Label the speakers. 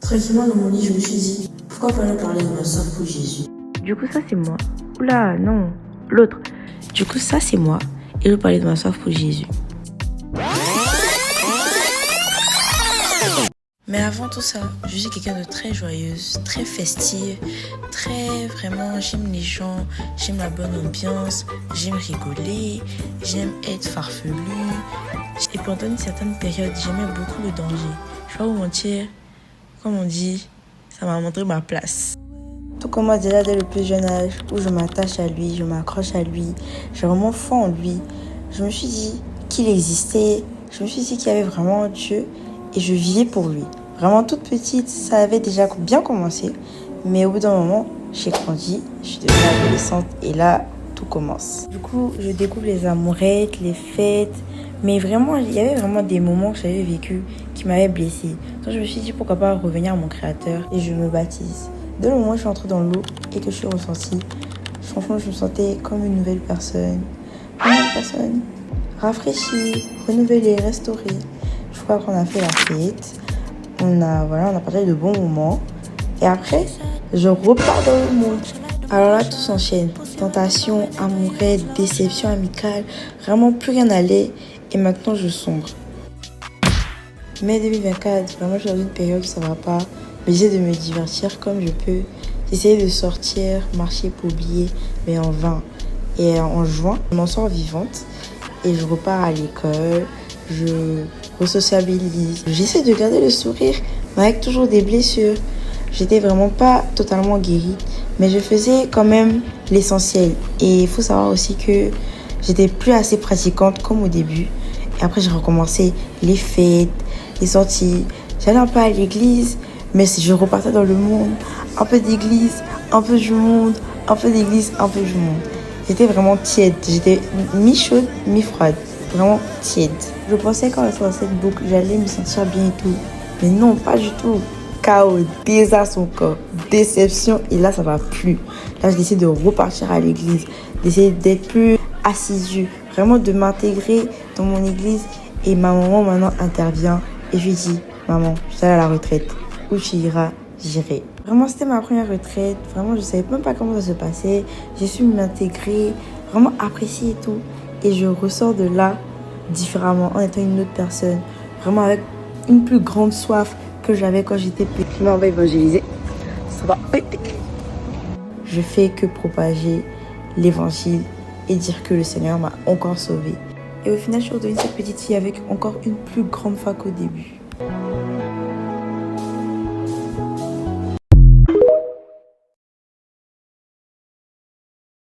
Speaker 1: Tranquillement dans mon lit, je me suis dit, pourquoi pas leur parler de ma soeur pour Jésus?
Speaker 2: Du coup, ça, c'est moi. Oula, non, l'autre. Du coup, ça, c'est moi. Et je parlais de ma soif pour Jésus. Mais avant tout ça, je suis quelqu'un de très joyeuse, très festive, très vraiment, j'aime les gens, j'aime la bonne ambiance, j'aime rigoler, j'aime être farfelue. Et pendant une certaine période, j'aimais beaucoup le danger. Je vais pas vous mentir, comme on dit, ça m'a montré ma place. Tout commence déjà dès le plus jeune âge où je m'attache à lui, je m'accroche à lui, j'ai vraiment foi en lui. Je me suis dit qu'il existait, je me suis dit qu'il y avait vraiment un Dieu et je vivais pour lui. Vraiment toute petite, ça avait déjà bien commencé, mais au bout d'un moment, j'ai grandi, je suis devenue adolescente et là, tout commence. Du coup, je découvre les amourettes, les fêtes, mais vraiment, il y avait vraiment des moments que j'avais vécu qui m'avaient blessée. Donc je me suis dit pourquoi pas revenir à mon créateur et je me baptise. Dès le moment où je suis entrée dans l'eau et que je suis ressentie, franchement, je me sentais comme une nouvelle personne. Rafraîchie, renouvelée, restaurée. Je crois qu'on a fait la fête. On a partagé de bons moments. Et après, je repars dans le monde. Alors là, tout s'enchaîne. Tentation, amourette, déception amicale. Vraiment, plus rien n'allait. Et maintenant, je sombre. Mai 2024, vraiment, je suis dans une période où ça va pas. Mais j'essaie de me divertir comme je peux. J'essaie de sortir, marcher pour oublier, mais en vain. Et en juin, je m'en sors vivante. Et je repars à l'école. Je resociabilise. J'essaie de garder le sourire, mais avec toujours des blessures. J'étais vraiment pas totalement guérie, mais je faisais quand même l'essentiel. Et il faut savoir aussi que j'étais plus assez pratiquante comme au début. Et après, j'ai recommencé les fêtes, les sorties. J'allais un peu à l'église, mais je repartais dans le monde. Un peu d'église, un peu du monde, un peu d'église, un peu du monde. J'étais vraiment tiède. J'étais mi-chaude, mi-froide. Vraiment tiède. Je pensais qu'en restant dans cette boucle, j'allais me sentir bien et tout. Mais non, pas du tout. Chaos, désastre son corps, déception. Et là, ça va plus. Là, je décide de repartir à l'église. D'essayer d'être plus assidue. Vraiment de m'intégrer dans mon église. Et ma maman maintenant intervient. Et je lui dis, maman, je suis allée à la retraite. Où tu iras, j'irai. Vraiment, c'était ma première retraite. Vraiment, je ne savais même pas comment ça se passait. J'ai su m'intégrer, vraiment apprécier et tout. Et je ressors de là différemment, en étant une autre personne. Vraiment avec une plus grande soif que j'avais quand j'étais petite. Mais on va évangéliser. Ça va péter. Je fais que propager l'évangile et dire que le Seigneur m'a encore sauvée. Et au final, je suis redevenue cette petite fille avec encore une plus grande foi qu'au début.